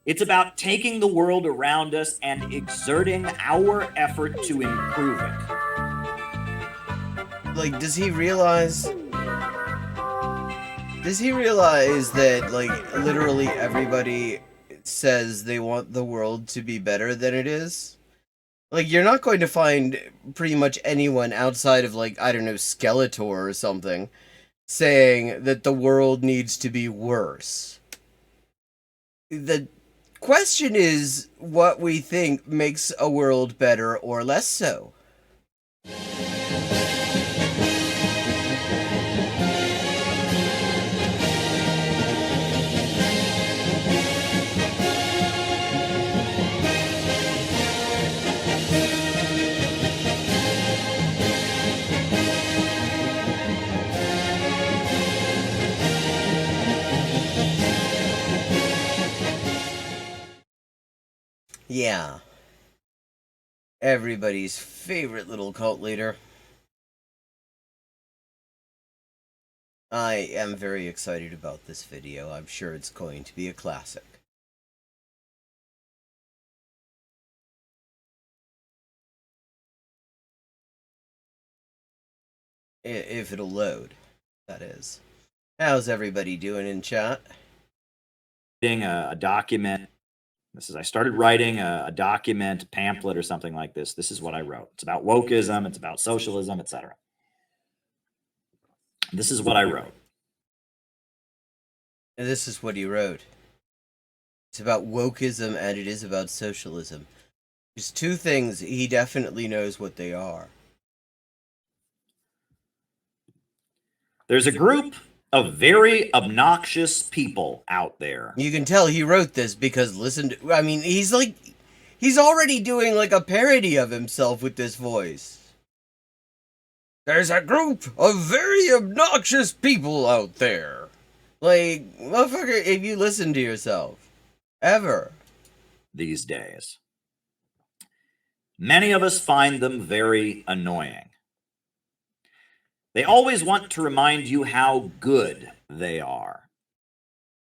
It's about taking the world around us and exerting our effort to improve it. Like, does he realize that, like, literally everybody says they want the world to be better than it is? Like, you're not going to find pretty much anyone outside of, like, I don't know, Skeletor or something, saying that the world needs to be worse. The question is what we think makes a world better or less so. Yeah. Everybody's favorite little cult leader. I am very excited about this video. I'm sure it's going to be a classic. If it'll load, that is. How's everybody doing in chat? A document. I started writing a document, pamphlet, or something like this. This is what I wrote. It's about wokeism, it's about socialism, etc. This is what I wrote. And this is what he wrote. It's about wokeism and it is about socialism. There's two things he definitely knows what they are. There's a group of very obnoxious people out there. You can tell he wrote this because listen to, I mean, he's already doing like a parody of himself with this voice. There's a group of very obnoxious people out there. Like, motherfucker, if you listen to yourself. Ever. These days. Many of us find them very annoying. They always want to remind you how good they are.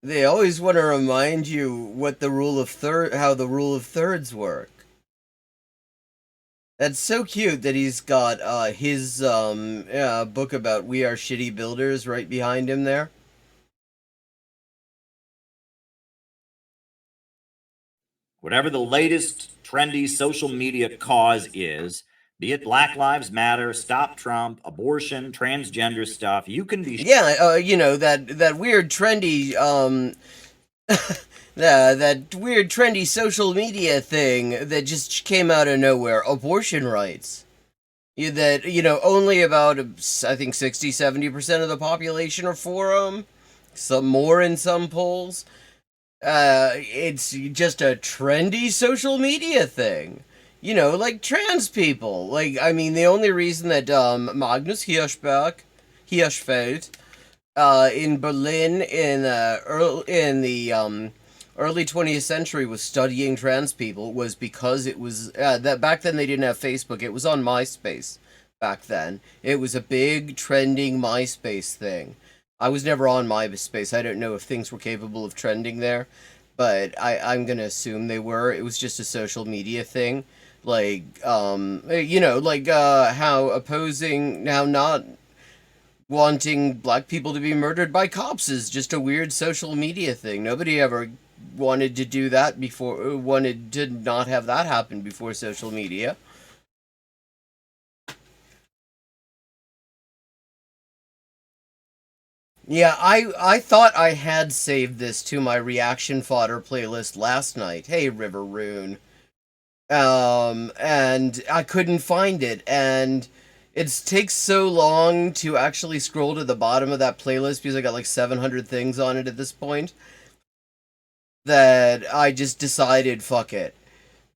They always want to remind you what the how the rule of thirds work. That's so cute that he's got his book about We Are Shitty Builders right behind him there. Whatever the latest trendy social media cause is, be it Black Lives Matter, Stop Trump, abortion, transgender stuff, you can be... Yeah, you know, that weird trendy, that weird trendy social media thing that just came out of nowhere, abortion rights. That, you know, only about, I think, 60-70% of the population are for them. Some more in some polls. It's just a trendy social media thing. You know, like trans people. Like, I mean, the only reason that Magnus Hirschfeld, in Berlin in the early 20th century was studying trans people was because it was that back then they didn't have Facebook. It was on MySpace back then. It was a big trending MySpace thing. I was never on MySpace. I don't know if things were capable of trending there, but I'm gonna assume they were. It was just a social media thing. Like, you know, like how not wanting black people to be murdered by cops is just a weird social media thing. Nobody ever wanted to do that before, wanted to not have that happen before social media. Yeah, I thought I had saved this to my reaction fodder playlist last night. Hey, River Rune. And I couldn't find it, and it takes so long to actually scroll to the bottom of that playlist because I got like 700 things on it at this point that I just decided fuck it.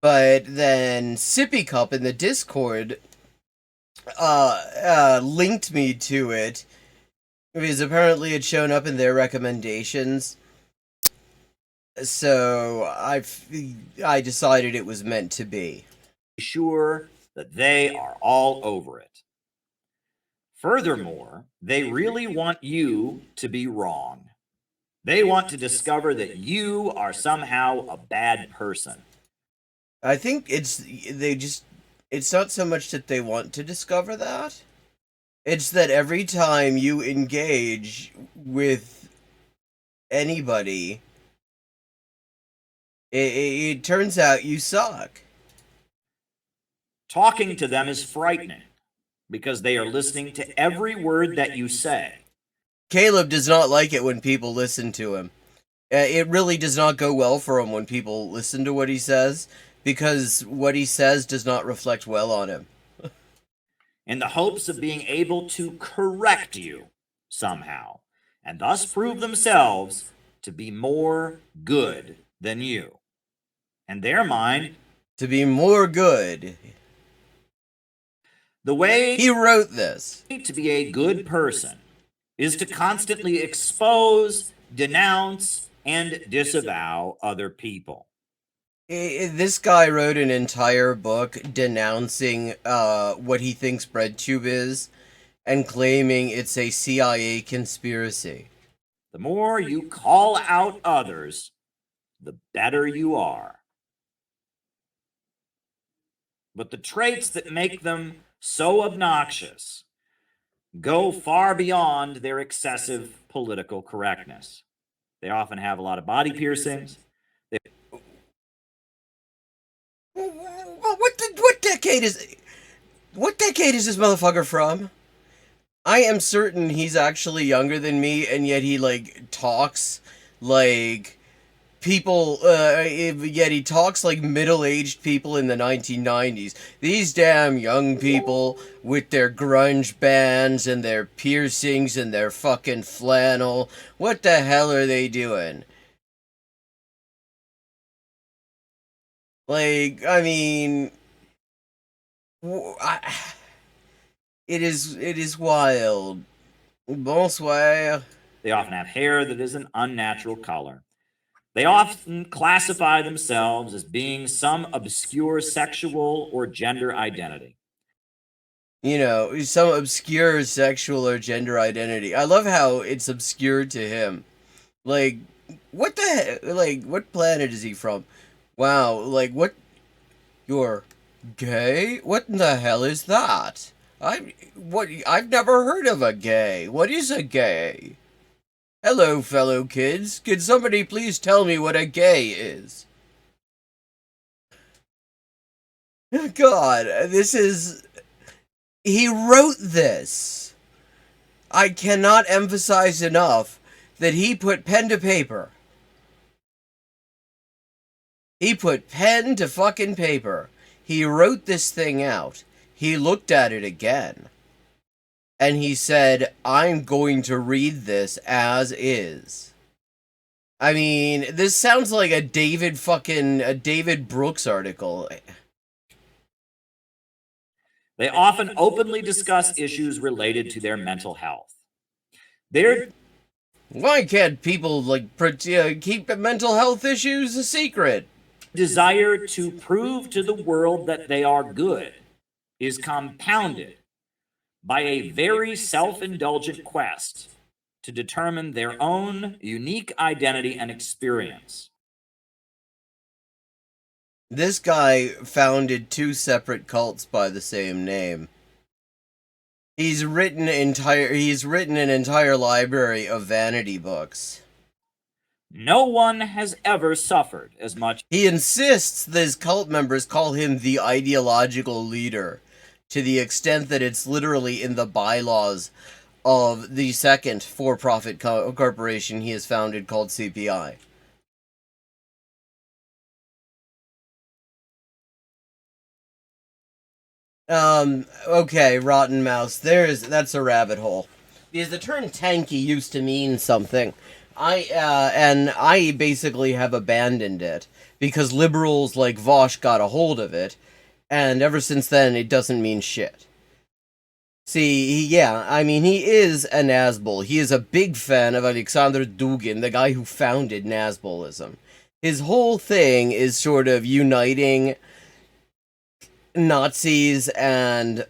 But then Sippy Cup in the Discord linked me to it because apparently it shown up in their recommendations. So I decided it was meant to be. Sure that they are all over it. Furthermore, they really want you to be wrong. They want to discover that you are somehow a bad person. I think it's not so much that they want to discover that. It's that every time you engage with anybody, it turns out you suck. Talking to them is frightening because they are listening to every word that you say. Caleb does not like it when people listen to him. It really does not go well for him when people listen to what he says, because what he says does not reflect well on him. In the hopes of being able to correct you somehow, and thus prove themselves to be more good than you. In their mind, To be more good. the way He wrote this. to be a good person is to constantly expose, denounce, and disavow other people. This guy wrote an entire book denouncing what he thinks BreadTube is and claiming it's a CIA conspiracy. The more you call out others, the better you are. But the traits that make them so obnoxious go far beyond their excessive political correctness. They often have a lot of body piercings. What decade is this motherfucker from? I am certain he's actually younger than me, and yet he talks like people. Yet he talks like middle-aged people in the 1990s. These damn young people with their grunge bands and their piercings and their fucking flannel. What the hell are they doing? I mean, it is wild. Bonsoir. They often have hair that is an unnatural color. They often classify themselves as being some obscure sexual or gender identity. You know, some obscure sexual or gender identity. I love how it's obscure to him. What the heck? What planet is he from? Wow, what? You're gay? What in the hell is that? I've never heard of a gay. What is a gay? Hello, fellow kids. Could somebody please tell me what a gay is? God, he wrote this. I cannot emphasize enough that he put pen to paper. He put pen to fucking paper. He wrote this thing out. He looked at it again. And he said, I'm going to read this as is. I mean, this sounds like a David Brooks article. They often openly discuss issues related to their mental health. Why can't people, keep mental health issues a secret? Desire to prove to the world that they are good is compounded by a very self-indulgent quest to determine their own unique identity and experience. This guy founded 2 separate cults by the same name. He's written an entire library of vanity books. No one has ever suffered as much. He insists that his cult members call him the ideological leader, to the extent that it's literally in the bylaws of the second for-profit corporation he has founded called CPI. Okay, Rotten Mouse, that's a rabbit hole. Because the term tanky used to mean something. I basically have abandoned it, because liberals like Vosh got a hold of it, and ever since then, it doesn't mean shit. See, he is a Nazbol. He is a big fan of Alexander Dugin, the guy who founded Nazbolism. His whole thing is sort of uniting Nazis and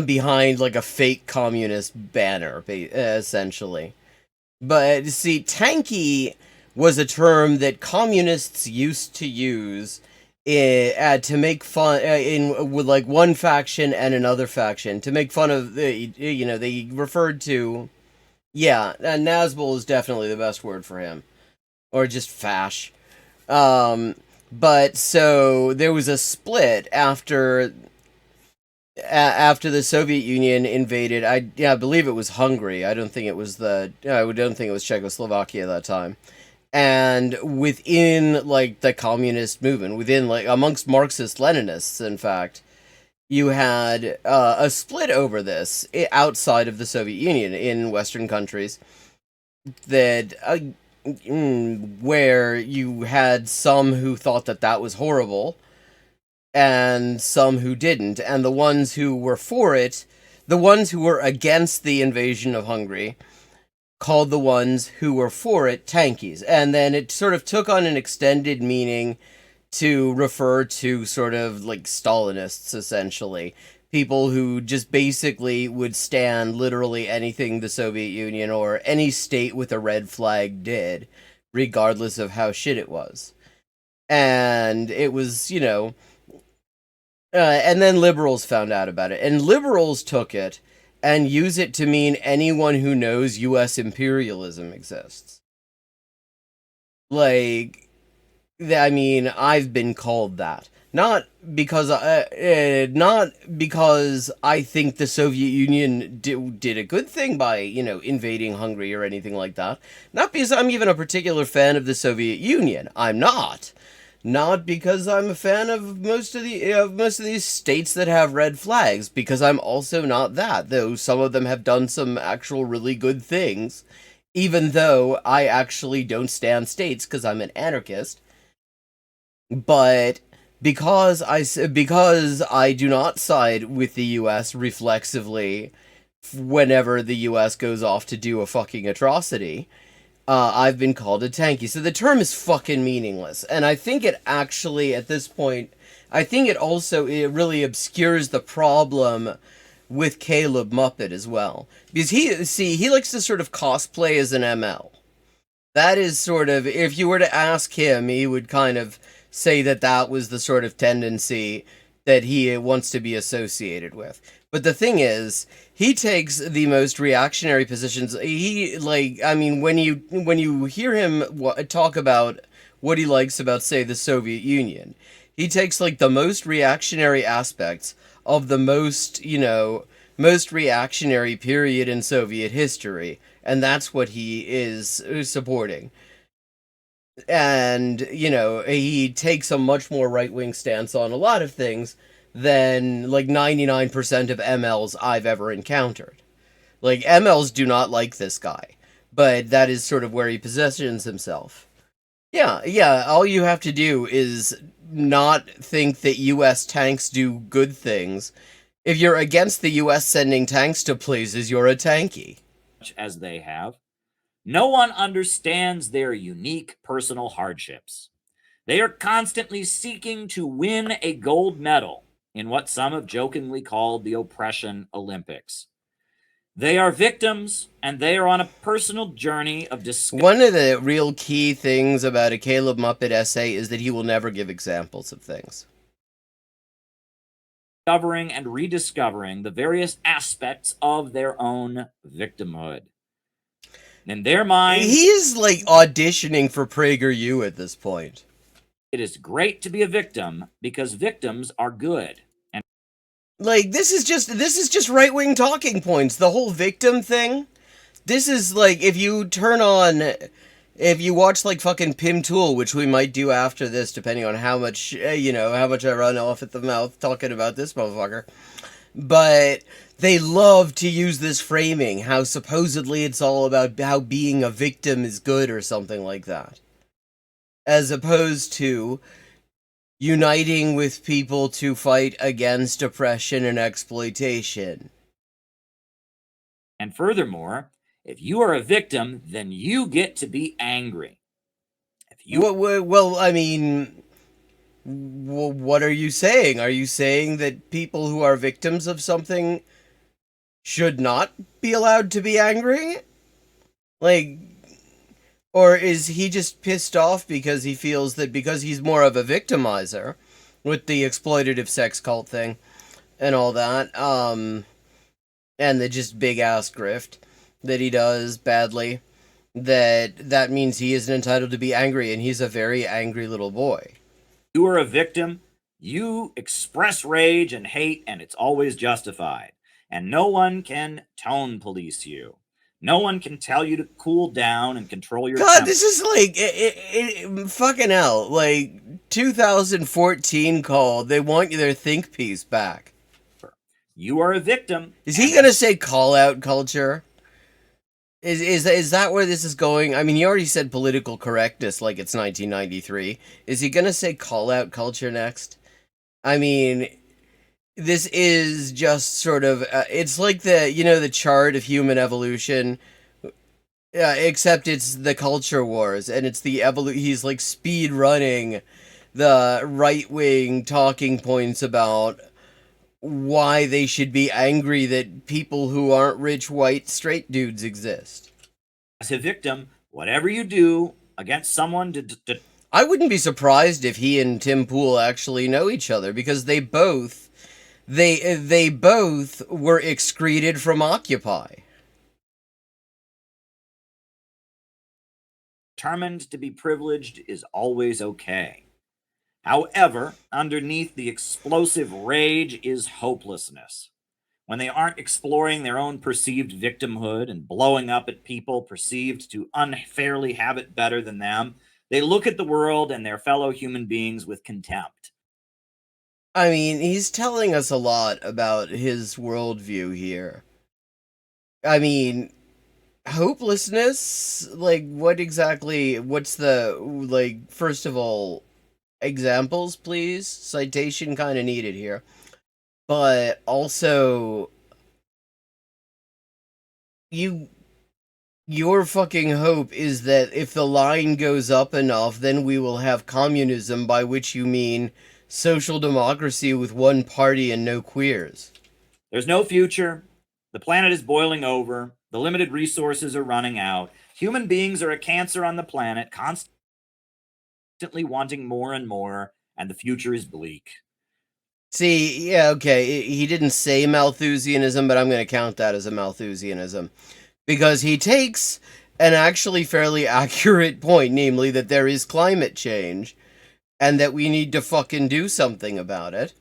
behind, a fake communist banner, essentially. But see, tanky was a term that communists used to use to make fun in with like one faction and another faction to make fun of the they referred to Nazgul is definitely the best word for him, or just fash. Um, but so there was a split after the Soviet Union invaded. I believe it was Hungary. I don't think it was Czechoslovakia at that time. And within like the communist movement, within like amongst Marxist Leninists, in fact, you had a split over this outside of the Soviet Union in Western countries that where you had some who thought that that was horrible and some who didn't, and the ones who were for it, the ones who were against the invasion of Hungary, called the ones who were for it tankies. And then it sort of took on an extended meaning to refer to sort of like Stalinists, essentially. People who just basically would stand literally anything the Soviet Union or any state with a red flag did, regardless of how shit it was. And it was, and then liberals found out about it. And liberals took it and use it to mean anyone who knows U.S. imperialism exists. Like, I mean, I've been called that. Not because I think the Soviet Union did a good thing by, invading Hungary or anything like that. Not because I'm even a particular fan of the Soviet Union. I'm not. Not because I'm a fan of most of these states that have red flags, because I'm also not that, though some of them have done some actual really good things, even though I actually don't stand states because I'm an anarchist. But because I do not side with the US reflexively whenever the US goes off to do a fucking atrocity, I've been called a tanky. So the term is fucking meaningless. And I think it actually, at this point, it really obscures the problem with Caleb Muppet as well. Because he likes to sort of cosplay as an ML. That is sort of, if you were to ask him, he would kind of say that that was the sort of tendency that he wants to be associated with. But the thing is, he takes the most reactionary positions. When you hear him talk about what he likes about, say, the Soviet Union, he takes like the most reactionary aspects of the most reactionary period in Soviet history, and that's what he is supporting. And, he takes a much more right-wing stance on a lot of things than, like, 99% of MLs I've ever encountered. Like, MLs do not like this guy, but that is sort of where he positions himself. Yeah, all you have to do is not think that US tanks do good things. If you're against the US sending tanks to places, you're a tanky. As they have, no one understands their unique personal hardships. They are constantly seeking to win a gold medal in what some have jokingly called the Oppression Olympics. They are victims, and they are on a personal journey of discovery. One of the real key things about a Caleb Muppet essay is that he will never give examples of things. Discovering and rediscovering the various aspects of their own victimhood. In their mind, he's like auditioning for PragerU at this point. It is great to be a victim because victims are good. And like this is just right-wing talking points. The whole victim thing. This is like if you watch like fucking Pim Tool, which we might do after this, depending on how much how much I run off at the mouth talking about this motherfucker. But they love to use this framing, how supposedly it's all about how being a victim is good or something like that. As opposed to uniting with people to fight against oppression and exploitation. And furthermore, if you are a victim, then you get to be angry. Well, I mean, what are you saying? Are you saying that people who are victims of something should not be allowed to be angry? Like, or is he just pissed off because he feels that because he's more of a victimizer with the exploitative sex cult thing and all that, and the just big ass grift that he does badly, that means he isn't entitled to be angry, and he's a very angry little boy. You are a victim. You express rage and hate, and it's always justified. And no one can tone police you. No one can tell you to cool down and control your God, temper. this is like fucking hell. Like 2014 called. They want their think piece back. You are a victim. Is he gonna say call out culture? Is that where this is going? I mean, he already said political correctness like it's 1993. Is he gonna say call out culture next? I mean, this is just sort of it's like the chart of human evolution, except it's the culture wars, and it's the he's like speed running the right wing talking points about why they should be angry that people who aren't rich white straight dudes exist. As a victim, whatever you do against someone I wouldn't be surprised if he and Tim Pool actually know each other, because they both were excreted from Occupy. determined to be privileged is always okay. However, underneath the explosive rage is hopelessness. When they aren't exploring their own perceived victimhood and blowing up at people perceived to unfairly have it better than them, they look at the world and their fellow human beings with contempt. I mean, he's telling us a lot about his worldview here. I mean, hopelessness? Like, what's the, like, first of all, examples, please? Citation kind of needed here. But also, your fucking hope is that if the line goes up enough, then we will have communism, by which you mean social democracy with one party and no queers. There's no future. The planet is boiling over. The limited resources are running out. Human beings are a cancer on the planet, constantly wanting more and more, and the future is bleak. See, yeah, okay, he didn't say Malthusianism, but I'm going to count that as a Malthusianism. Because he takes an actually fairly accurate point, namely that there is climate change, and that we need to fucking do something about it.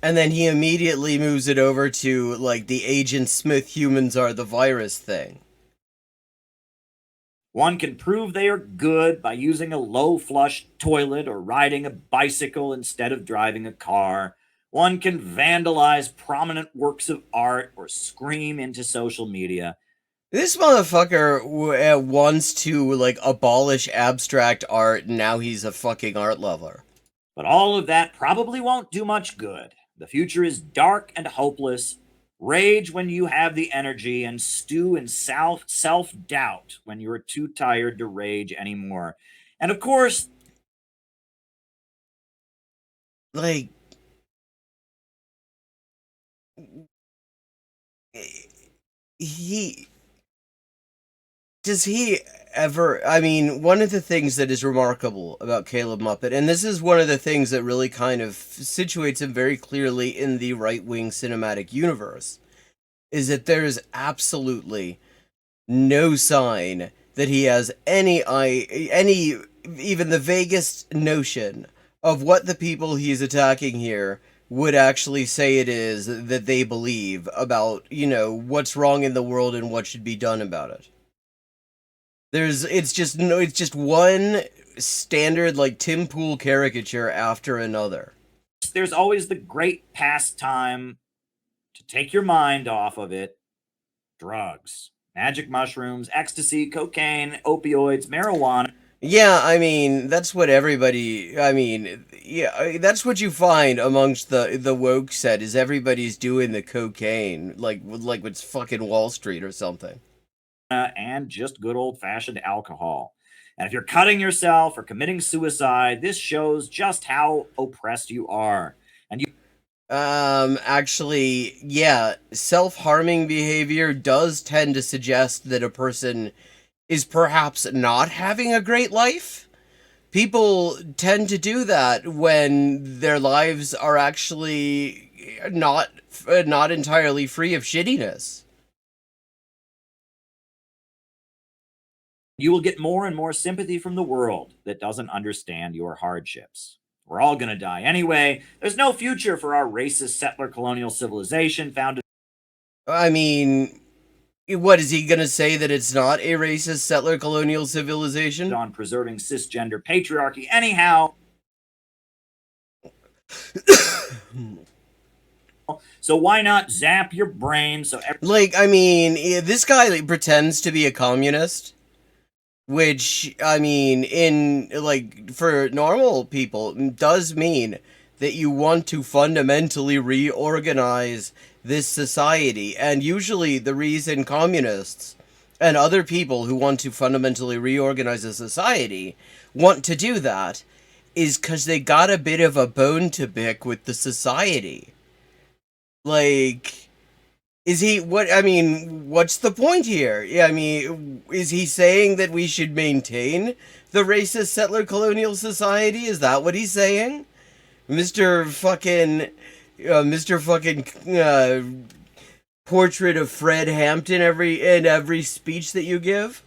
And then he immediately moves it over to, like, the Agent Smith humans are the virus thing. One can prove they are good by using a low flush toilet or riding a bicycle instead of driving a car. One can vandalize prominent works of art or scream into social media. This motherfucker wants to, like, abolish abstract art, and now he's a fucking art lover. But all of that probably won't do much good. The future is dark and hopeless. Rage when you have the energy, and stew in self doubt when you are too tired to rage anymore. And of course, Like, he does he ever, I mean, one of the things that is remarkable about Caleb Muppet, and this is one of the things that really kind of situates him very clearly in the right-wing cinematic universe, is that there is absolutely no sign that he has any even the vaguest notion of what the people he's attacking here would actually say it is that they believe about, what's wrong in the world and what should be done about it. It's just one standard, like, Tim Pool caricature after another. there's always the great pastime to take your mind off of it: drugs, magic mushrooms, ecstasy, cocaine, opioids, marijuana. Yeah, I mean, that's what everybody, I mean, yeah, that's what you find amongst the woke set, is everybody's doing the cocaine, like it's fucking Wall Street or something. And just good old fashioned alcohol. And if you're cutting yourself or committing suicide, this shows just how oppressed you are. And you Actually, yeah, self-harming behavior does tend to suggest that a person is perhaps not having a great life. People tend to do that when their lives are actually not entirely free of shittiness. You will get more and more sympathy from the world that doesn't understand your hardships. We're all going to die anyway. There's no future for our racist settler colonial civilization founded I mean, what is he gonna say that it's not a racist settler colonial civilization? on preserving cisgender patriarchy anyhow. So why not zap your brain so Like, I mean, this guy like, pretends to be a communist, which, I mean, in, like, for normal people, does mean that you want to fundamentally reorganize this society. And usually the reason communists and other people who want to fundamentally reorganize a society want to do that is because they got a bit of a bone to pick with the society. Like, is he, what, I mean, what's the point here? Yeah, I mean, is he saying that we should maintain the racist settler colonial society? Is that what he's saying? Mr. fucking, Mr. fucking, portrait of Fred Hampton in every speech that you give?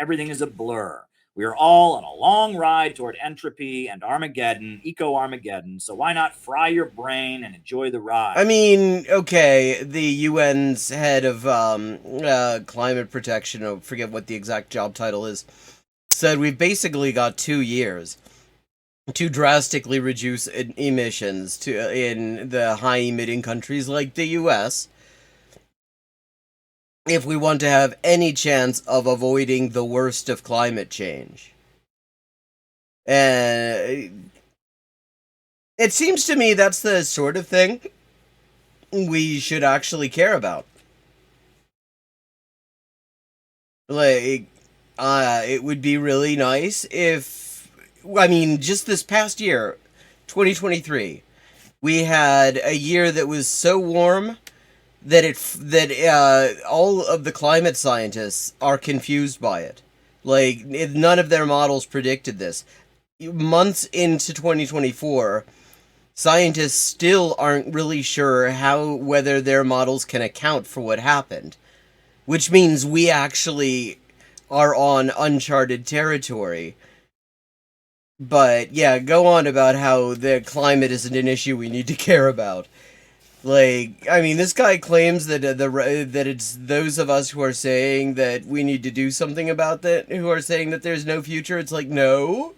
everything is a blur. We are all on a long ride toward entropy and Armageddon, eco-Armageddon, so why not fry your brain and enjoy the ride? I mean, okay, the UN's head of climate protection, I forget what the exact job title is, said we've basically got 2 years to drastically reduce emissions in the high emitting countries like the US if we want to have any chance of avoiding the worst of climate change. And it seems to me that's the sort of thing we should actually care about. Like, it would be really nice if, I mean, just this past year, 2023, we had a year that was so warm that all of the climate scientists are confused by it. Like, none of their models predicted this. Months into 2024, scientists still aren't really sure whether their models can account for what happened. Which means we actually are on uncharted territory. But yeah, go on about how the climate isn't an issue we need to care about. Like, I mean, this guy claims that that it's those of us who are saying that we need to do something about that, who are saying that there's no future. It's like, no.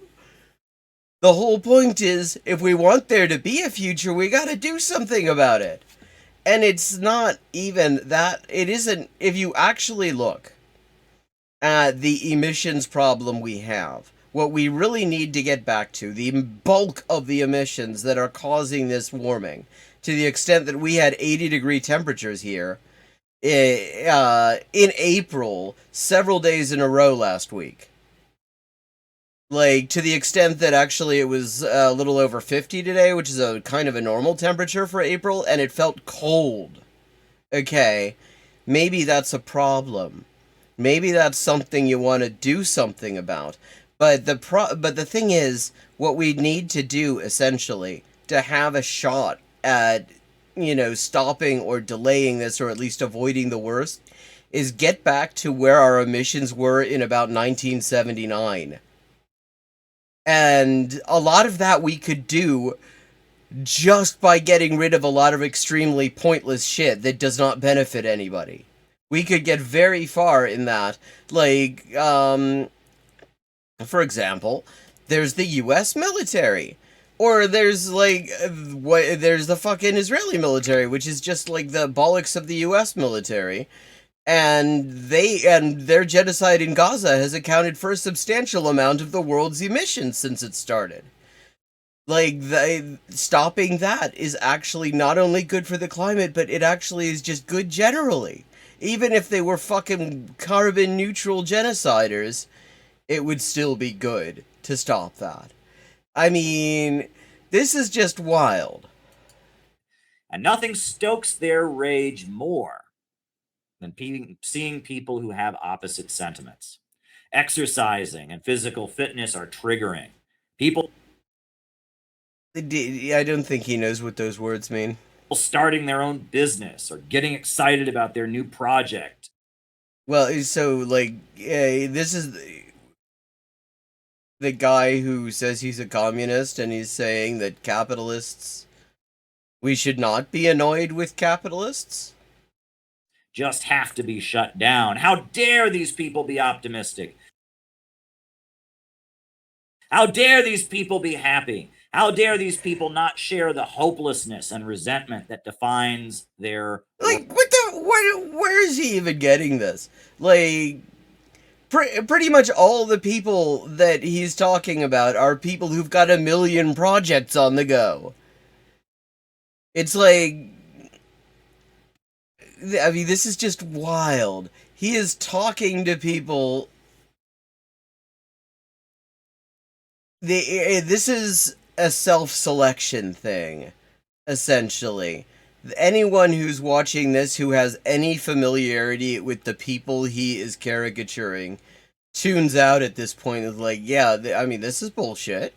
The whole point is, if we want there to be a future, we gotta do something about it. And it's not even that, it isn't, if you actually look at the emissions problem we have, what we really need to get back to, the bulk of the emissions that are causing this warming, to the extent that we had 80-degree temperatures here in April, several days in a row last week. Like, to the extent that actually it was a little over 50 today, which is a kind of a normal temperature for April, and it felt cold. Okay, maybe that's a problem. Maybe that's something you want to do something about. But the thing is, what we need to do, essentially, to have a shot at, stopping or delaying this, or at least avoiding the worst, is get back to where our emissions were in about 1979. And a lot of that we could do just by getting rid of a lot of extremely pointless shit that does not benefit anybody. We could get very far in that. Like, for example, there's the US military. Or there's, like, there's the fucking Israeli military, which is just, like, the bollocks of the US military. And their genocide in Gaza has accounted for a substantial amount of the world's emissions since it started. Like, stopping that is actually not only good for the climate, but it actually is just good generally. Even if they were fucking carbon neutral genociders, it would still be good to stop that. I mean, this is just wild. And nothing stokes their rage more than seeing people who have opposite sentiments. Exercising and physical fitness are triggering. People I don't think he knows what those words mean. starting their own business or getting excited about their new project. Well, so, like, this is the guy who says he's a communist, and he's saying that capitalists, we should not be annoyed with capitalists? Just have to be shut down. How dare these people be optimistic? How dare these people be happy? How dare these people not share the hopelessness and resentment that defines their... Like, where is he even getting this? Like, pretty much all the people that he's talking about are people who've got a million projects on the go. It's like, I mean, this is just wild. He is talking to people. This is a self-selection thing, essentially. Anyone who's watching this who has any familiarity with the people he is caricaturing tunes out at this point. Is like, yeah, I mean, this is bullshit.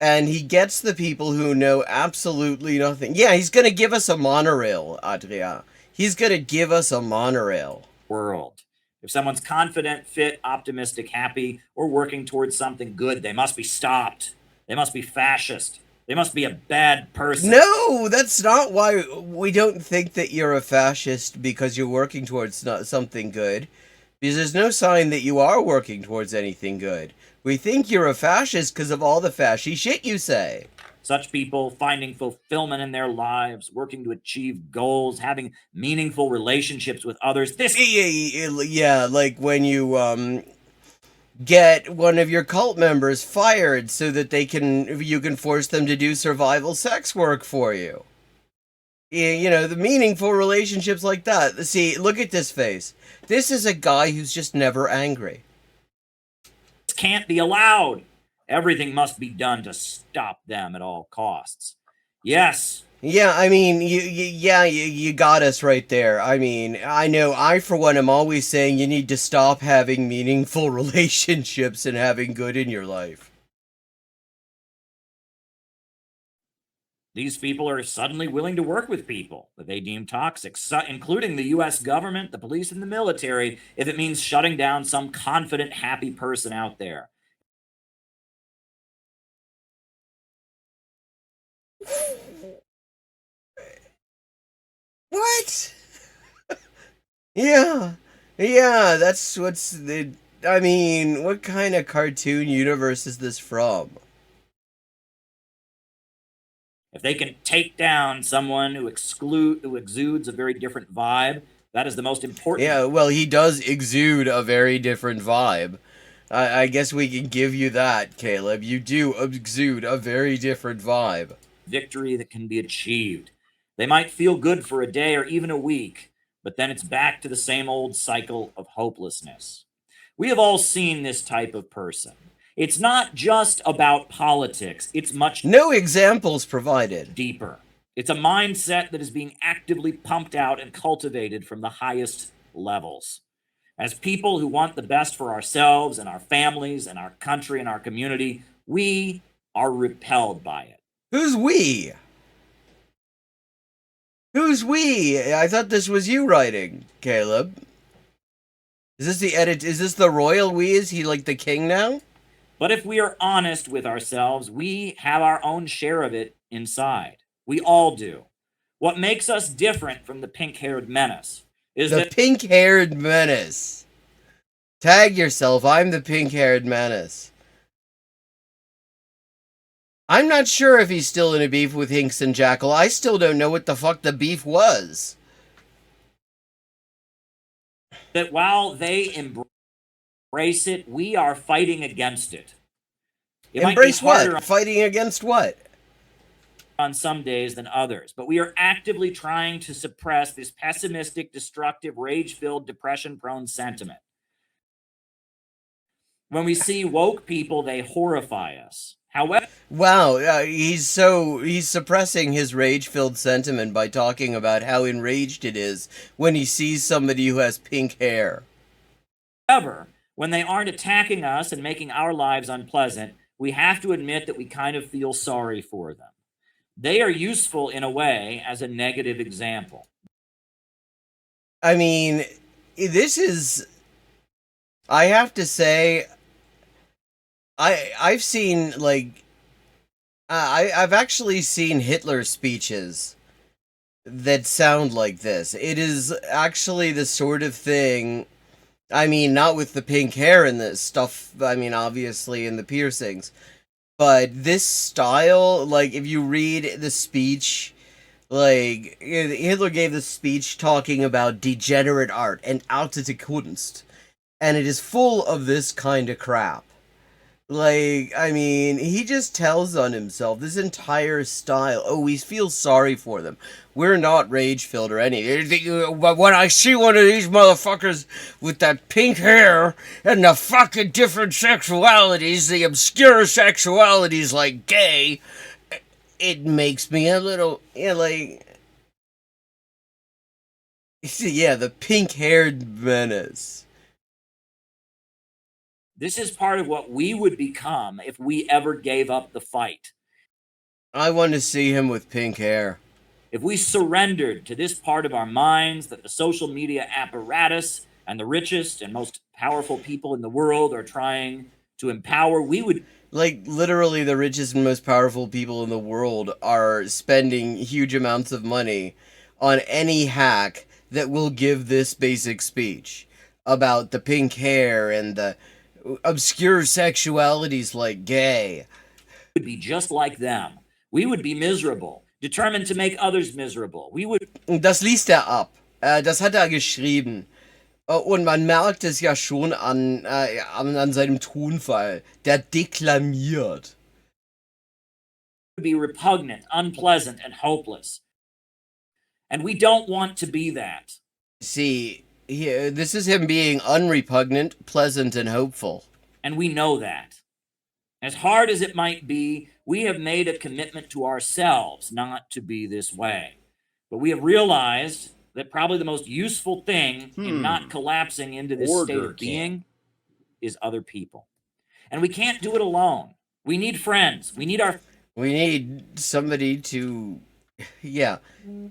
And he gets the people who know absolutely nothing. Yeah, he's gonna give us a monorail, Adrien. He's gonna give us a monorail. World. If someone's confident, fit, optimistic, happy, or working towards something good, they must be stopped. They must be fascist. They must be a bad person. No, that's not why we don't think that you're a fascist because you're working towards something good. Because there's no sign that you are working towards anything good. We think you're a fascist because of all the fashy shit you say. Such people finding fulfillment in their lives, working to achieve goals, having meaningful relationships with others. Yeah, like when you get one of your cult members fired so that you can force them to do survival sex work for you. You know, the meaningful relationships like that. See, look at this face. This is a guy who's just never angry. This can't be allowed. Everything must be done to stop them at all costs. Yes. Yeah, I mean, you got us right there. I mean, I know I, for one, am always saying you need to stop having meaningful relationships and having good in your life. These people are suddenly willing to work with people that they deem toxic, including the U.S. government, the police, and the military, if it means shutting down some confident, happy person out there. What? Yeah, that's what's the... I mean, what kind of cartoon universe is this from? If they can take down someone who exudes a very different vibe, that is the most important. Yeah, well, he does exude a very different vibe. I guess we can give you that, Caleb. You do exude a very different vibe. Victory that can be achieved. They might feel good for a day or even a week, but then it's back to the same old cycle of hopelessness. We have all seen this type of person. It's not just about politics. It's much No examples provided. deeper. It's a mindset that is being actively pumped out and cultivated from the highest levels. As people who want the best for ourselves and our families and our country and our community, we are repelled by it. Who's we? Who's we? I thought this was you writing, Caleb. Is this the edit? Is this the royal we? Is he like the king now? But if we are honest with ourselves, we have our own share of it inside. We all do. What makes us different from the pink-haired menace is the pink-haired menace. Tag yourself. I'm the pink-haired menace. I'm not sure if he's still in a beef with Hinks and Jackal. I still don't know what the fuck the beef was. That while they embrace it, we are fighting against it. Embrace what? Fighting against what? On some days than others, but we are actively trying to suppress this pessimistic, destructive, rage-filled, depression-prone sentiment. When we see woke people, they horrify us. However, Wow, he's suppressing his rage-filled sentiment by talking about how enraged it is when he sees somebody who has pink hair. when they aren't attacking us and making our lives unpleasant, we have to admit that we kind of feel sorry for them. They are useful in a way as a negative example. I mean, this is, I have to say, I've seen like I've actually seen Hitler speeches that sound like this. It is actually the sort of thing. I mean, not with the pink hair and the stuff. I mean, obviously, and the piercings, but this style. Like, if you read the speech, like Hitler gave the speech talking about degenerate art and alte Kunst, and it is full of this kind of crap. Like, I mean, he just tells on himself. This entire style. Oh, we feel sorry for them. We're not rage filled or anything. But when I see one of these motherfuckers with that pink hair and the fucking different sexualities, the obscure sexualities like gay, it makes me a little, like, yeah, the pink haired menace. This is part of what we would become if we ever gave up the fight. I want to see him with pink hair. If we surrendered to this part of our minds that the social media apparatus and the richest and most powerful people in the world are trying to empower, we would. Like, literally, the richest and most powerful people in the world are spending huge amounts of money on any hack that will give this basic speech about the pink hair and the obscure sexualities like gay. Would be just like them. We would be miserable, determined to make others miserable. We would. Und das liest er ab. Das hat er geschrieben. Und man merkt es ja schon an seinem Tonfall. Der deklamiert. Be repugnant, unpleasant, and hopeless. And we don't want to be that. See, this is him being unrepugnant, pleasant, and hopeful. And we know that. As hard as it might be, we have made a commitment to ourselves not to be this way. But we have realized that probably the most useful thing in not collapsing into this state of being is other people. And we can't do it alone. We need friends. We need somebody to, yeah,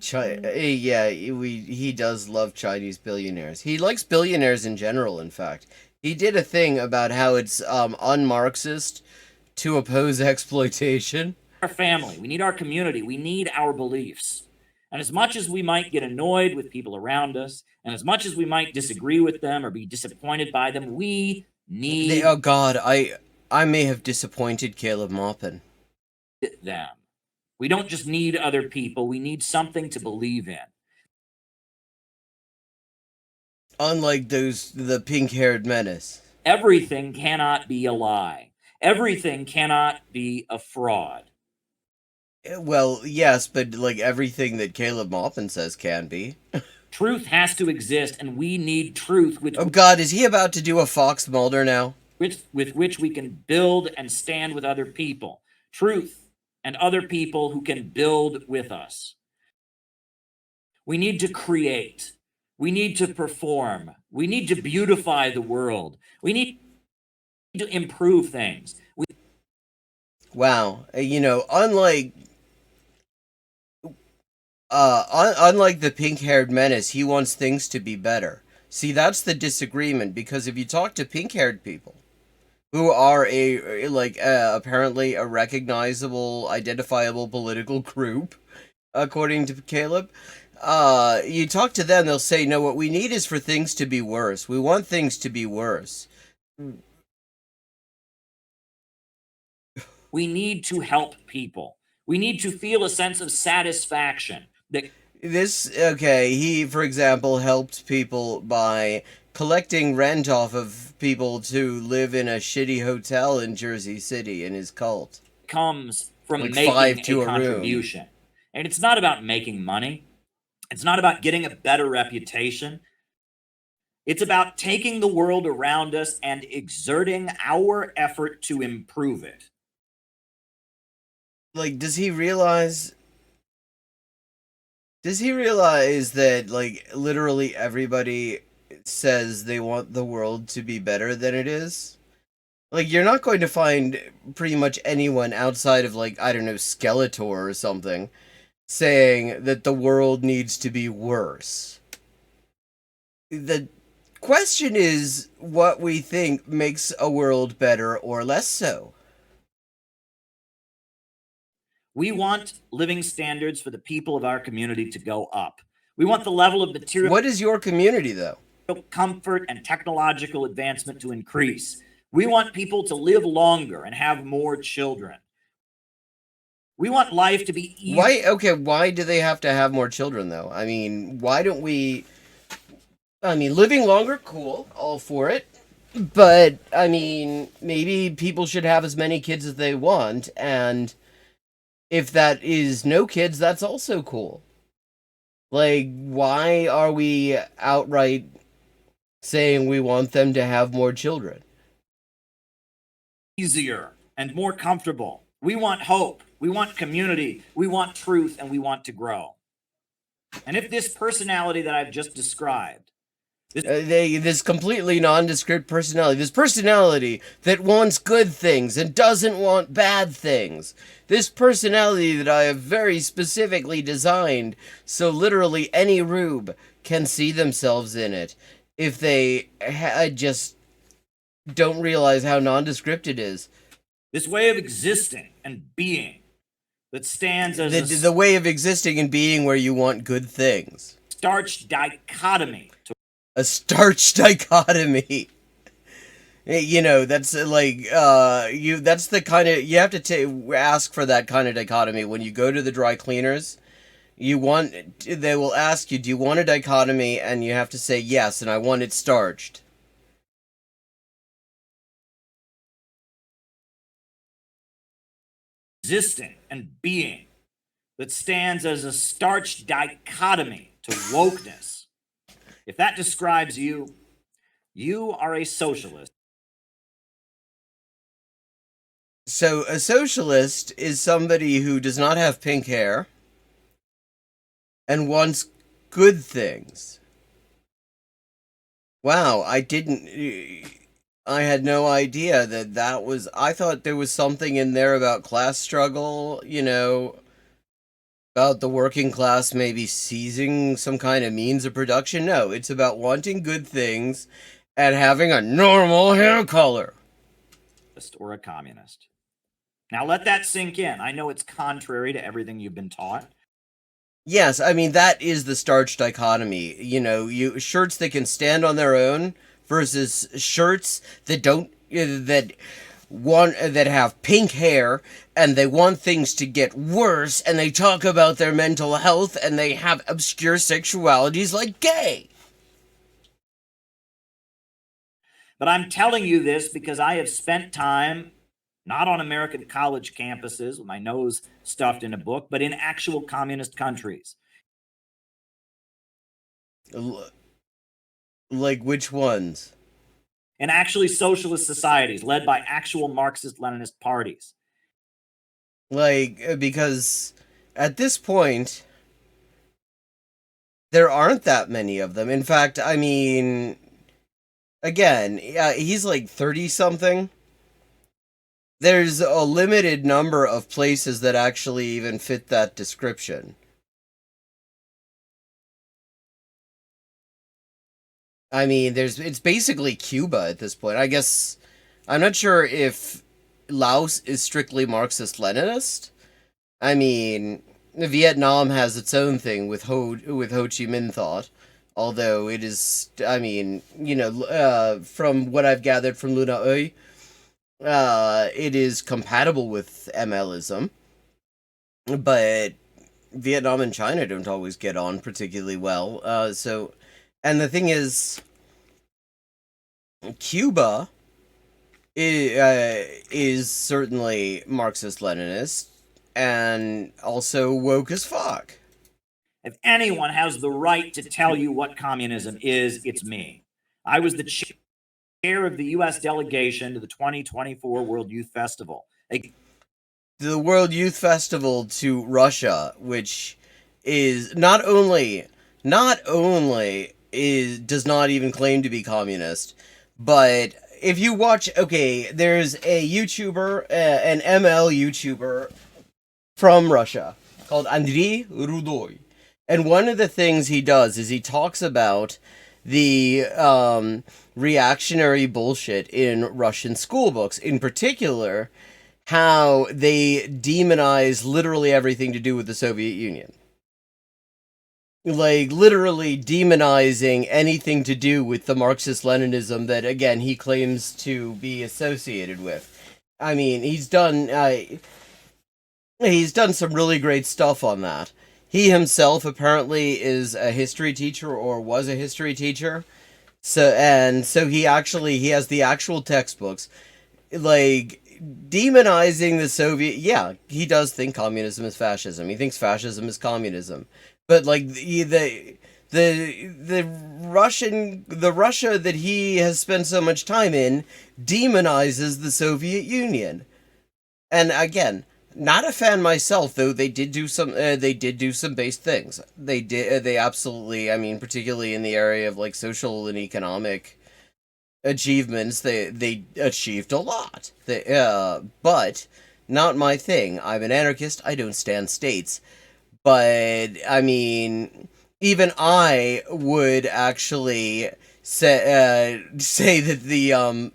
he does love Chinese billionaires. He likes billionaires in general, in fact. He did a thing about how it's un-Marxist to oppose exploitation. Our family. We need our community. We need our beliefs. And as much as we might get annoyed with people around us, and as much as we might disagree with them or be disappointed by them, we need. Oh God, I may have disappointed Caleb Maupin. Them. We don't just need other people. We need something to believe in. Unlike the pink-haired menace. Everything cannot be a lie. Everything cannot be a fraud. Well, yes, but like everything that Caleb Maupin says can be. Truth has to exist, and we need truth. Oh God, is he about to do a Fox Mulder now? With which we can build and stand with other people. Truth and other people who can build with us. We need to create. We need to perform. We need to beautify the world. We need to improve things. Wow, unlike the pink-haired menace, he wants things to be better. See, that's the disagreement, because if you talk to pink-haired people who are apparently a recognizable, identifiable political group, according to Caleb, you talk to them, they'll say, no, what we need is for things to be worse. We want things to be worse. We need to help people. We need to feel a sense of satisfaction. He, for example, helped people by collecting rent off of people to live in a shitty hotel in Jersey City in his cult. Comes from like making a contribution. And it's not about making money. It's not about getting a better reputation. It's about taking the world around us and exerting our effort to improve it. like, does he realize that, like, literally everybody says they want the world to be better than it is? Like, you're not going to find pretty much anyone outside of, like, I don't know, Skeletor or something, saying that the world needs to be worse. The question is what we think makes a world better or less so. We want living standards for the people of our community to go up. We want the level of material What is your community, though? comfort and technological advancement to increase. We want people to live longer and have more children. We want life to be easy. Why do they have to have more children, though? I mean, why don't we... I mean, living longer, cool, all for it. But, I mean, maybe people should have as many kids as they want, and if that is no kids, that's also cool. Like, why are we outright saying we want them to have more children? Easier and more comfortable. We want hope. We want community. We want truth, and we want to grow. And if this personality that I've just described, This completely nondescript personality, this personality that wants good things and doesn't want bad things, this personality that I have very specifically designed so literally any rube can see themselves in it if they just don't realize how nondescript it is. this way of existing and being that stands as The way of existing and being where you want good things. starch dichotomy to A starch dichotomy. You know, that's like that's the kind of, you have to ask for that kind of dichotomy when you go to the dry cleaners. They will ask you, do you want a dichotomy? And you have to say yes, and I want it starched. existing and being that stands as a starch dichotomy to wokeness. If that describes you, you are a socialist. So a socialist is somebody who does not have pink hair and wants good things. Wow, I had no idea that was... I thought there was something in there about class struggle, you know, about the working class maybe seizing some kind of means of production. No, it's about wanting good things and having a normal hair color. Or a communist. Now let that sink in. I know it's contrary to everything you've been taught. Yes, I mean, that is the starch dichotomy. You know, shirts that can stand on their own versus shirts that don't, that have pink hair and they want things to get worse and they talk about their mental health and they have obscure sexualities like gay. But I'm telling you this because I have spent time not on American college campuses with my nose stuffed in a book, but in actual communist countries. Like which ones? And actually socialist societies led by actual Marxist-Leninist parties. Like, because at this point, there aren't that many of them. In fact, I mean, again, he's like 30-something. There's a limited number of places that actually even fit that description. I mean, it's basically Cuba at this point. I guess, I'm not sure if Laos is strictly Marxist-Leninist. I mean, Vietnam has its own thing with Ho Chi Minh thought. Although it is, I mean, you know, from what I've gathered from Luna Oy, it is compatible with MLism, but Vietnam and China don't always get on particularly well. And the thing is, Cuba is certainly Marxist-Leninist and also woke as fuck. If anyone has the right to tell you what communism is, it's me. I was the chair of the U.S. delegation to the 2024 World Youth Festival. the World Youth Festival to Russia, which is not only is does not even claim to be communist, but if you watch, okay, there's a YouTuber, an ML YouTuber from Russia called Andriy Rudoy. And one of the things he does is he talks about the reactionary bullshit in Russian school books, in particular, how they demonize literally everything to do with the Soviet Union. Like, literally demonizing anything to do with the Marxist Leninism that, again, he claims to be associated with. I mean, he's done some really great stuff on that. He himself apparently is a history teacher, or was a history teacher. So he has the actual textbooks, like, demonizing the Soviet. Yeah, he does think communism is fascism. He thinks fascism is communism. But like the Russia that he has spent so much time in demonizes the Soviet Union. And again, not a fan myself, though they did do some base things. They absolutely, I mean, particularly in the area of like social and economic achievements, they achieved a lot. But not my thing. I'm an anarchist. I don't stand states. But I mean, even I would actually say that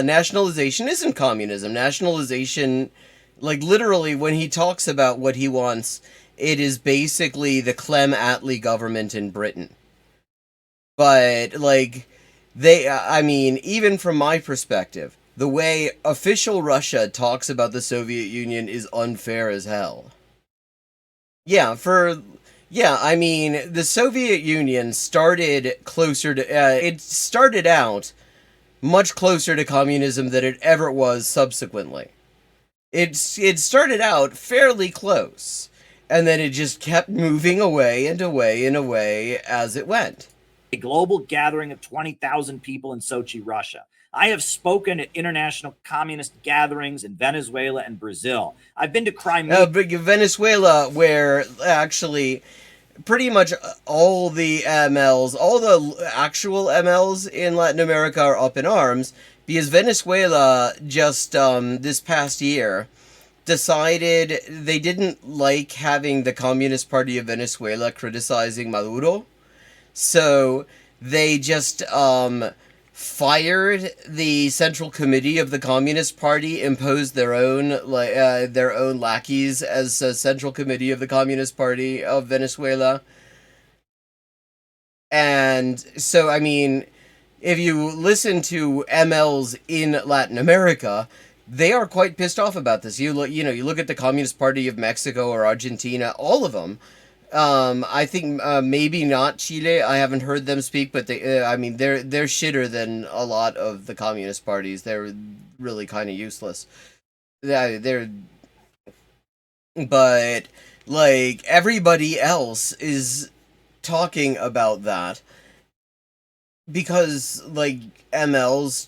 nationalization isn't communism. Nationalization, like, literally, when he talks about what he wants, it is basically the Clem Attlee government in Britain. But like, I mean, even from my perspective, the way official Russia talks about the Soviet Union is unfair as hell. I mean, the Soviet Union started closer to, it started out much closer to communism than it ever was subsequently. It started out fairly close, and then it just kept moving away and away and away as it went. A global gathering of 20,000 people in Sochi, Russia. I have spoken at international communist gatherings in Venezuela and Brazil. I've been to Crimea. Venezuela, where actually pretty much all the MLs, all the actual MLs in Latin America are up in arms, because Venezuela just this past year decided they didn't like having the Communist Party of Venezuela criticizing Maduro. So they just fired the Central Committee of the Communist Party, imposed their own lackeys as a Central Committee of the Communist Party of Venezuela. And so, I mean, if you listen to MLs in Latin America, they are quite pissed off about this. You look at the Communist Party of Mexico or Argentina, all of them. I think maybe not Chile. I haven't heard them speak, but I mean, they're shitter than a lot of the communist parties. They're really kind of useless. But like, everybody else is talking about that because like MLs,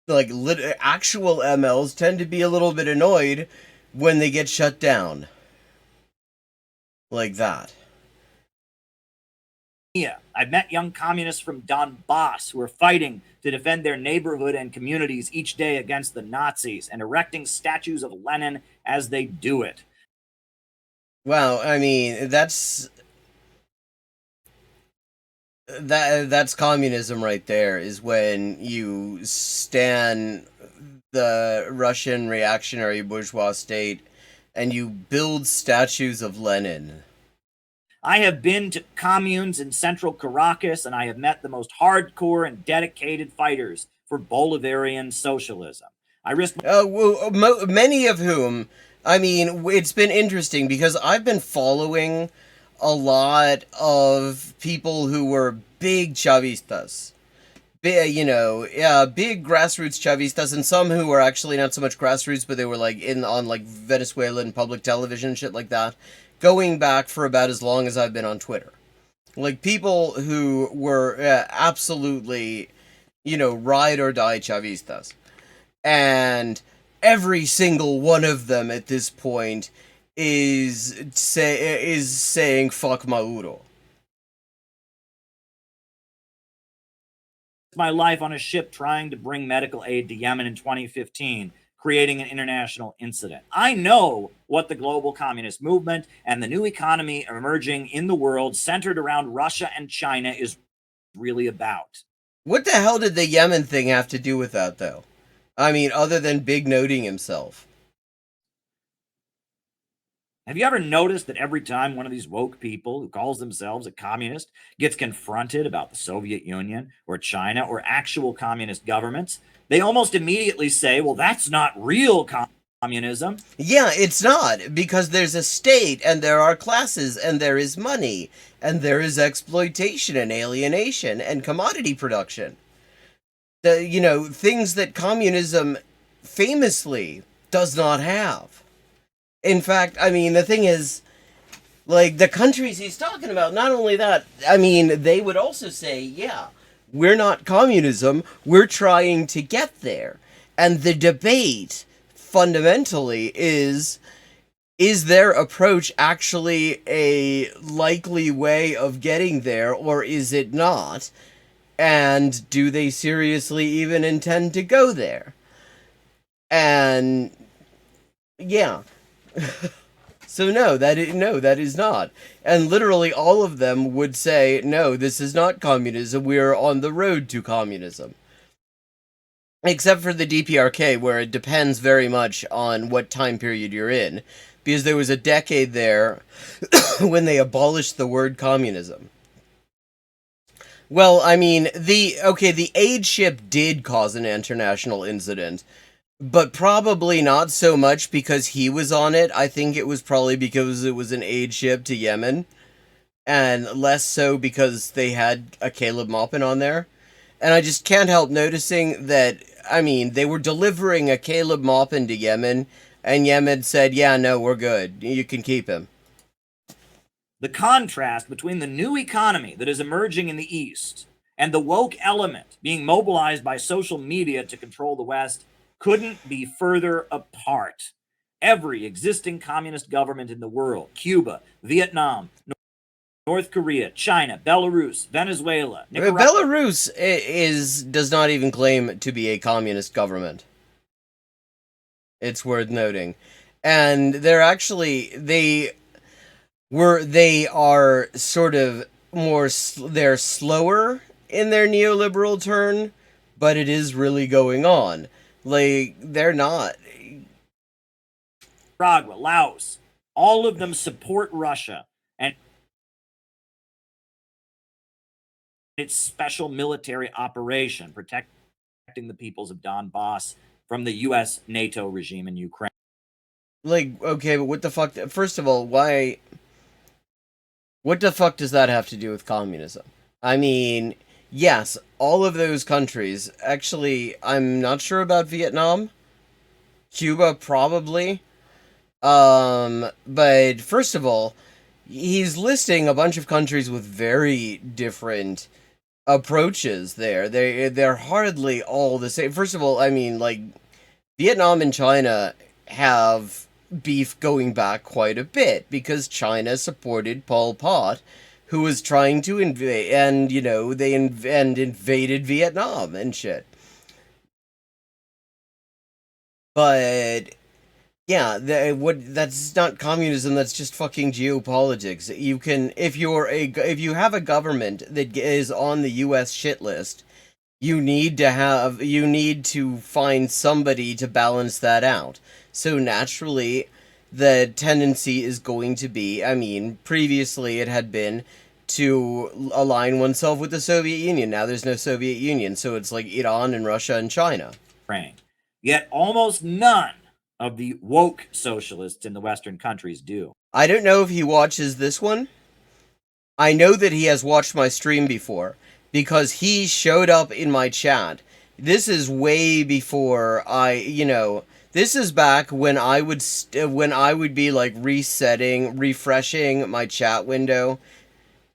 like actual MLs, tend to be a little bit annoyed when they get shut down. Like that. Yeah, I've met young communists from Donbass who are fighting to defend their neighborhood and communities each day against the Nazis and erecting statues of Lenin as they do it. Wow, I mean, that's communism right there, is when you stand the Russian reactionary bourgeois state and you build statues of Lenin. I have been to communes in central Caracas, and I have met the most hardcore and dedicated fighters for Bolivarian socialism. I risked many of whom, I mean, it's been interesting because I've been following a lot of people who were big Chavistas. Big grassroots Chavistas, and some who were actually not so much grassroots, but they were like on like Venezuelan public television, shit like that, going back for about as long as I've been on Twitter. Like, people who were absolutely, ride or die Chavistas. And every single one of them at this point is saying fuck Maduro. My life on a ship trying to bring medical aid to Yemen in 2015, creating an international incident. I know what the global communist movement and the new economy emerging in the world centered around Russia and China is really about. What the hell did the Yemen thing have to do with that, though? I mean, other than big noting himself. Have you ever noticed that every time one of these woke people who calls themselves a communist gets confronted about the Soviet Union or China or actual communist governments, they almost immediately say, well, that's not real communism. Yeah, it's not, because there's a state, and there are classes, and there is money, and there is exploitation and alienation and commodity production. Things that communism famously does not have. In fact, I mean, the thing is, like, the countries he's talking about, not only that, I mean, they would also say, yeah, we're not communism, we're trying to get there. And the debate, fundamentally, is their approach actually a likely way of getting there, or is it not? And do they seriously even intend to go there? And, yeah. So no, that is not. And literally all of them would say, no, this is not communism, we are on the road to communism. Except for the DPRK, where it depends very much on what time period you're in. Because there was a decade there when they abolished the word communism. Well, I mean, the aid ship did cause an international incident. But probably not so much because he was on it. I think it was probably because it was an aid ship to Yemen. And less so because they had a Caleb Maupin on there. And I just can't help noticing that, I mean, they were delivering a Caleb Maupin to Yemen. And Yemen said, yeah, no, we're good. You can keep him. The contrast between the new economy that is emerging in the East and the woke element being mobilized by social media to control the West couldn't be further apart. Every existing communist government in the world, Cuba, Vietnam, North Korea, China, Belarus, Venezuela, Nicaragua. Belarus does not even claim to be a communist government. It's worth noting. And they're actually, they are sort of they're slower in their neoliberal turn, but it is really going on. Like, they're not. Nicaragua, Laos, all of them support Russia and its special military operation protecting the peoples of Donbass from the U.S. NATO regime in Ukraine. Like, okay, but what the fuck? First of all, why? What the fuck does that have to do with communism? I mean, yes, all of those countries. Actually, I'm not sure about Vietnam. Cuba, probably. But first of all, he's listing a bunch of countries with very different approaches there. They're hardly all the same. First of all, I mean, like, Vietnam and China have beef going back quite a bit because China supported Pol Pot, who was trying to invade, and they invaded Vietnam and shit. But yeah, that's not communism. That's just fucking geopolitics. You can, if you have a government that is on the U.S. shit list, you need to find somebody to balance that out. So naturally, the tendency is going to be, I mean, previously it had been to align oneself with the Soviet Union. Now there's no Soviet Union, so it's like Iran and Russia and China. Yet almost none of the woke socialists in the Western countries do. I don't know if he watches this one. I know that he has watched my stream before, because he showed up in my chat. This is way before this is back when I would be like refreshing my chat window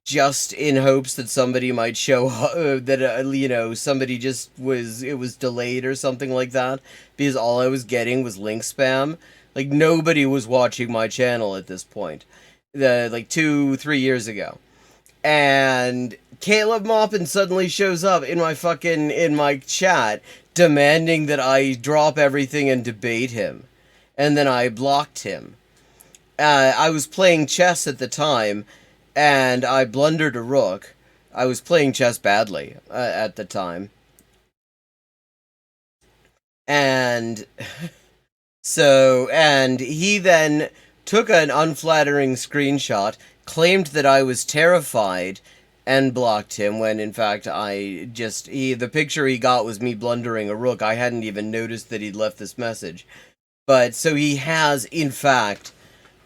just in hopes that somebody might show that somebody just was delayed or something like that, because all I was getting was link spam. Like, nobody was watching my channel at this point, like 2-3 years ago. And Caleb Maupin suddenly shows up in my chat, demanding that I drop everything and debate him. And then I blocked him. I was playing chess at the time, and I blundered a rook. I was playing chess badly at the time. And and he then took an unflattering screenshot, claimed that I was terrified, and blocked him, when in fact the picture he got was me blundering a rook. I hadn't even noticed that he'd left this message. But so he has in fact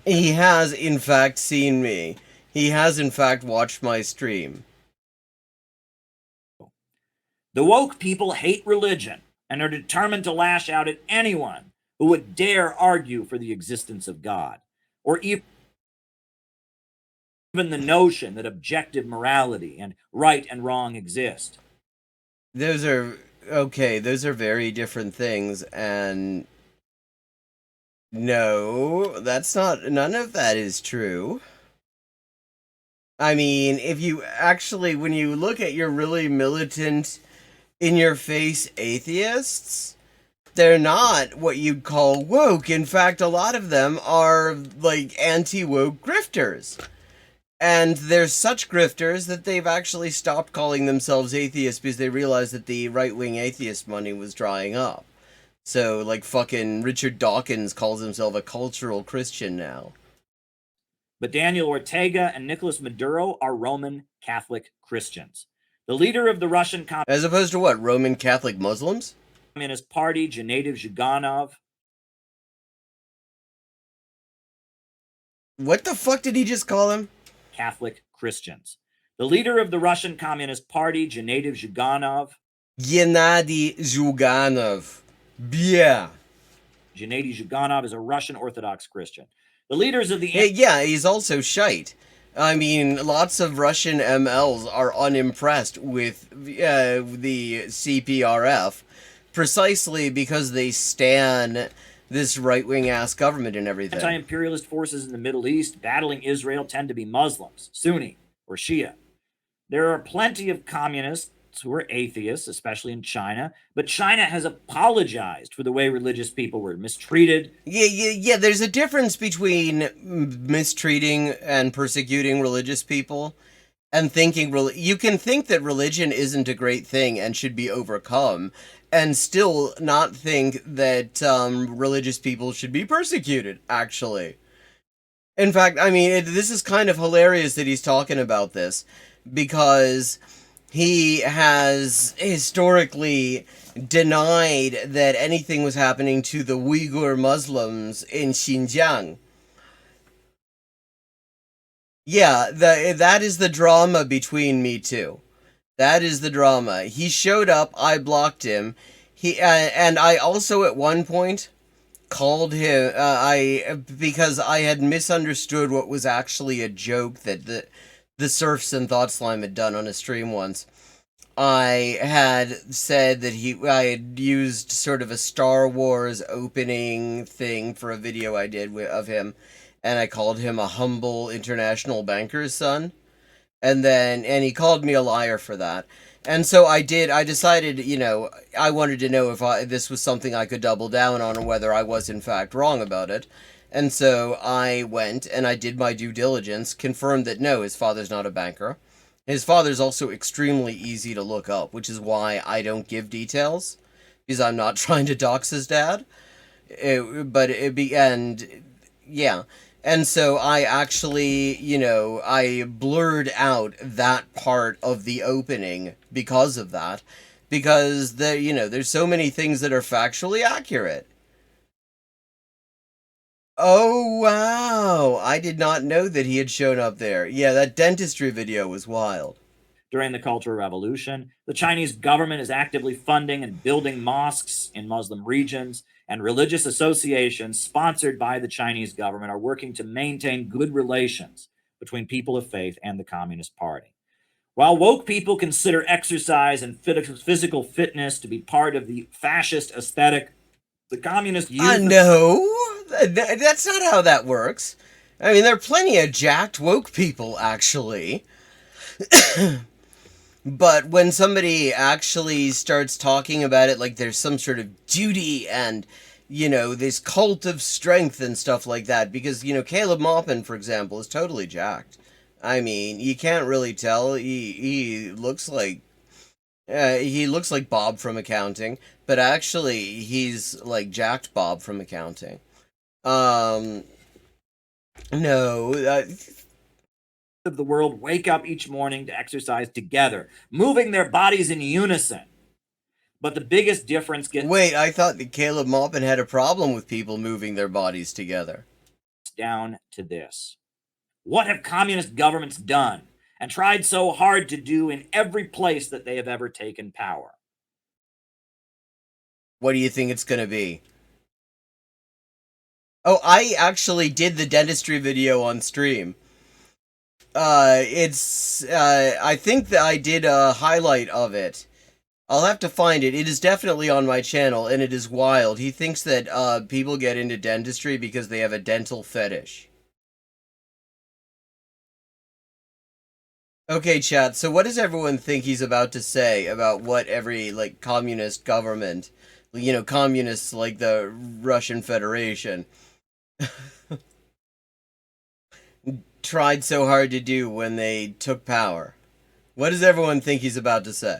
seen me. He has in fact watched my stream. The woke people hate religion and are determined to lash out at anyone who would dare argue for the existence of God, or even the notion that objective morality and right and wrong exist. Those are very different things, and no, none of that is true. I mean, when you look at your really militant, in-your-face atheists, they're not what you'd call woke. In fact, a lot of them are, like, anti-woke grifters. And they're such grifters that they've actually stopped calling themselves atheists because they realized that the right-wing atheist money was drying up. So, like, fucking Richard Dawkins calls himself a cultural Christian now. But Daniel Ortega and Nicolas Maduro are Roman Catholic Christians. The leader of the Russian As opposed to what, Roman Catholic Muslims? Communist Party, Gennady Zhuganov. What the fuck did he just call them? Catholic Christians. The leader of the Russian Communist Party, Gennady Zhuganov. Gennady Zhuganov. Yeah. Gennady Zhuganov is a Russian Orthodox Christian. The leaders of the... Yeah, he's also shite. I mean, lots of Russian MLs are unimpressed with the CPRF precisely because they stan this right-wing ass government and everything. Anti-imperialist forces in the Middle East battling Israel tend to be Muslims, Sunni, or Shia. There are plenty of communists who are atheists, especially in China, but China has apologized for the way religious people were mistreated. Yeah, there's a difference between mistreating and persecuting religious people and thinking you can think that religion isn't a great thing and should be overcome, and still not think that religious people should be persecuted, actually. In fact, I mean, this is kind of hilarious that he's talking about this, because he has historically denied that anything was happening to the Uyghur Muslims in Xinjiang. Yeah, that is the drama between me two. That is the drama. He showed up, I blocked him. And I also at one point called him, because I had misunderstood what was actually a joke that the Surfs and Thought Slime had done on a stream once. I had said that I had used sort of a Star Wars opening thing for a video I did of him, and I called him a humble international banker's son. And he called me a liar for that. And so I decided, I wanted to know if this was something I could double down on, or whether I was in fact wrong about it. And so I went and I did my due diligence, confirmed that no, his father's not a banker. His father's also extremely easy to look up, which is why I don't give details, because I'm not trying to dox his dad. And so I actually, I blurred out that part of the opening because of that. Because, there's so many things that are factually accurate. Oh, wow. I did not know that he had shown up there. Yeah, that dentistry video was wild. During the Cultural Revolution, the Chinese government is actively funding and building mosques in Muslim regions, and religious associations sponsored by the Chinese government are working to maintain good relations between people of faith and the Communist Party. While woke people consider exercise and physical fitness to be part of the fascist aesthetic, the communist use no, that's not how that works. I mean, there are plenty of jacked woke people, actually. But when somebody actually starts talking about it like there's some sort of duty and, this cult of strength and stuff like that, because, Caleb Maupin, for example, is totally jacked. I mean, you can't really tell. He looks like Bob from accounting, but actually he's like jacked Bob from accounting. No, of the world wake up each morning to exercise together, moving their bodies in unison. But the biggest difference gets... Wait, I thought that Caleb Maupin had a problem with people moving their bodies together. Down to this. What have communist governments done and tried so hard to do in every place that they have ever taken power? What do you think it's going to be? Oh, I actually did the dentistry video on stream. I think that I did a highlight of it. I'll have to find it. It is definitely on my channel, and it is wild. He thinks that people get into dentistry because they have a dental fetish. Okay, chat, so what does everyone think he's about to say about what every, communist government, communists like the Russian Federation, tried so hard to do when they took power? What does everyone think he's about to say?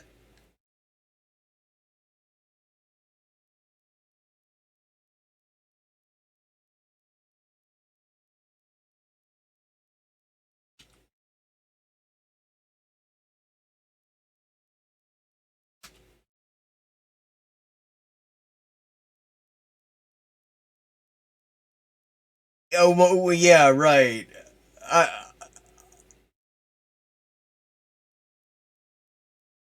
Oh, well, yeah, right.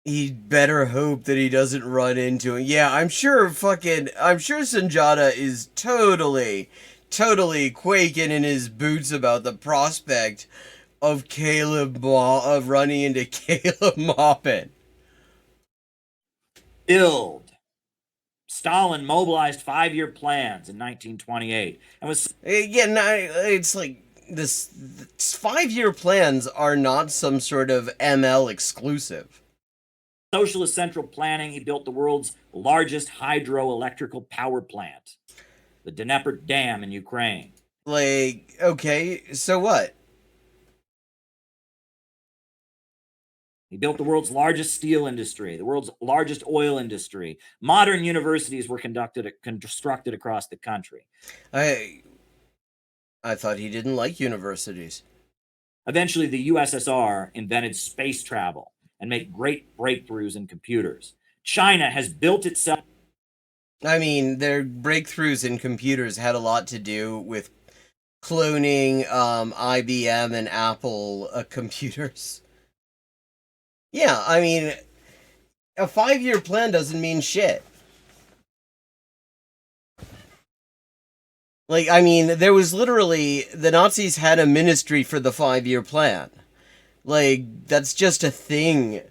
He better hope that he doesn't run into it. Yeah, I'm sure Sanjata is totally quaking in his boots about the prospect of running into Caleb Maupin. Build. Stalin mobilized 5-year plans in 1928 and was... Yeah, no, it's like this 5-year plans are not some sort of ML exclusive. Socialist central planning, he built the world's largest hydroelectrical power plant, the Dnieper Dam in Ukraine. Okay, so what? He built the world's largest steel industry, the world's largest oil industry. Modern universities were constructed across the country. I thought he didn't like universities. Eventually, the USSR invented space travel and made great breakthroughs in computers. China has built itself... I mean, their breakthroughs in computers had a lot to do with cloning IBM and Apple computers. Yeah, I mean, a 5-year plan doesn't mean shit. I mean, there was literally... The Nazis had a ministry for the 5-year plan. That's just a thing.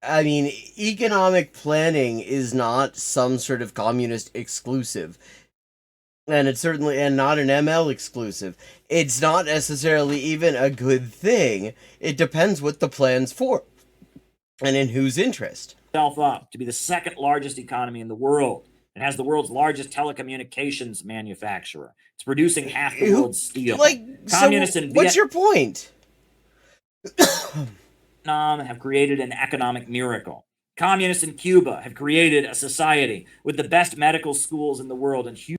I mean, economic planning is not some sort of communist exclusive. And it's certainly not an ML exclusive. It's not necessarily even a good thing. It depends what the plan's for. And in whose interest. Up to be the second largest economy in the world. It has the world's largest telecommunications manufacturer. It's producing half the world's steel. Communists in what's your point? Vietnam have created an economic miracle. Communists in Cuba have created a society with the best medical schools in the world and huge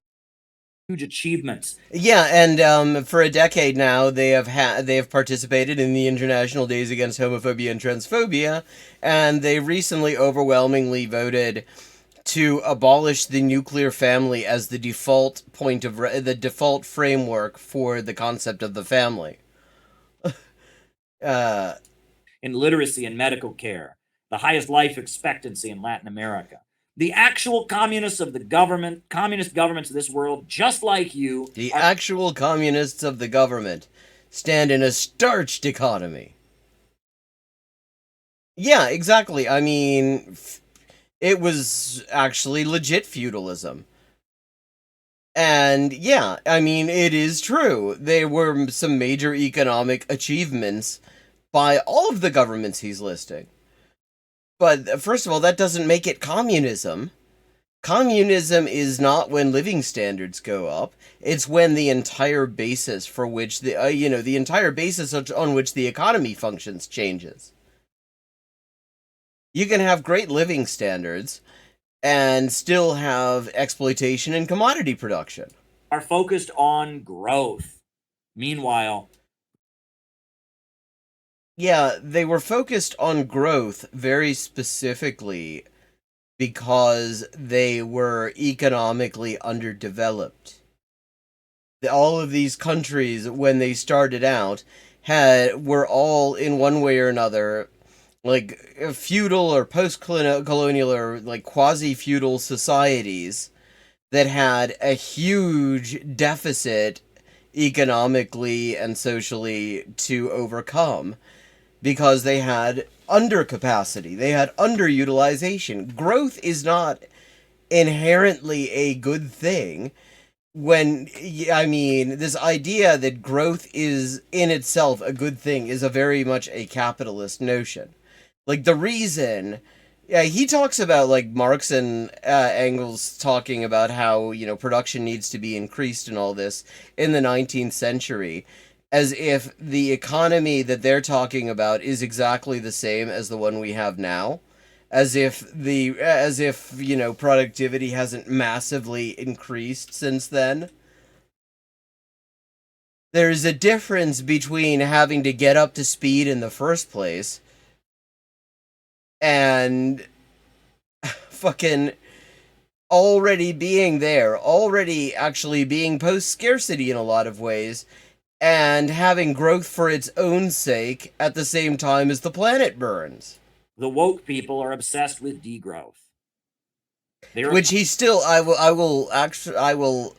achievements. Yeah, and for a decade now, they have participated in the International Days Against Homophobia and Transphobia, and they recently overwhelmingly voted to abolish the nuclear family as the default the default framework for the concept of the family. In literacy and medical care, the highest life expectancy in Latin America. The actual communists of the communist governments of this world, just like you... actual communists of the government. stand in a starched economy. Yeah, exactly. I mean, it was actually legit feudalism. And yeah, I mean, it is true. There were some major economic achievements by all of the governments he's listing. But first of all, that doesn't make it communism. Communism is not when living standards go up. It's when the entire basis for which the entire basis on which the economy functions changes. You can have great living standards and still have exploitation and commodity production. Are focused on growth. Meanwhile, Yeah, they were focused on growth very specifically because they were economically underdeveloped. All of these countries, when they started out, were all in one way or another like feudal or post-colonial or like quasi-feudal societies that had a huge deficit economically and socially to overcome because they had undercapacity, they had underutilization. Growth is not inherently a good thing. I mean, this idea that growth is in itself a good thing is a very much a capitalist notion. Like, the reason. Yeah, he talks about, like, Marx and Engels talking about how, production needs to be increased and all this in the 19th century, as if the economy that they're talking about is exactly the same as the one we have now. As if productivity hasn't massively increased since then. There's a difference between having to get up to speed in the first place and fucking already being there, already actually being post scarcity in a lot of ways, and having growth for its own sake at the same time as the planet burns. the woke people are obsessed with degrowth. Which he still, I will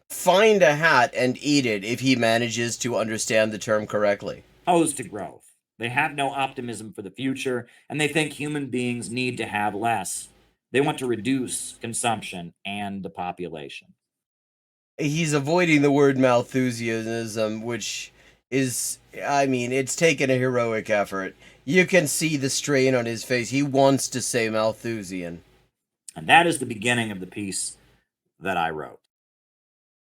find a hat and eat it if he manages to understand the term correctly. Opposed to growth. They have no optimism for the future, and they think human beings need to have less. They want to reduce consumption and the population. He's avoiding the word Malthusianism, which is, I mean, it's taken a heroic effort. You can see the strain on his face. He wants to say Malthusian. And that is the beginning of the piece that I wrote.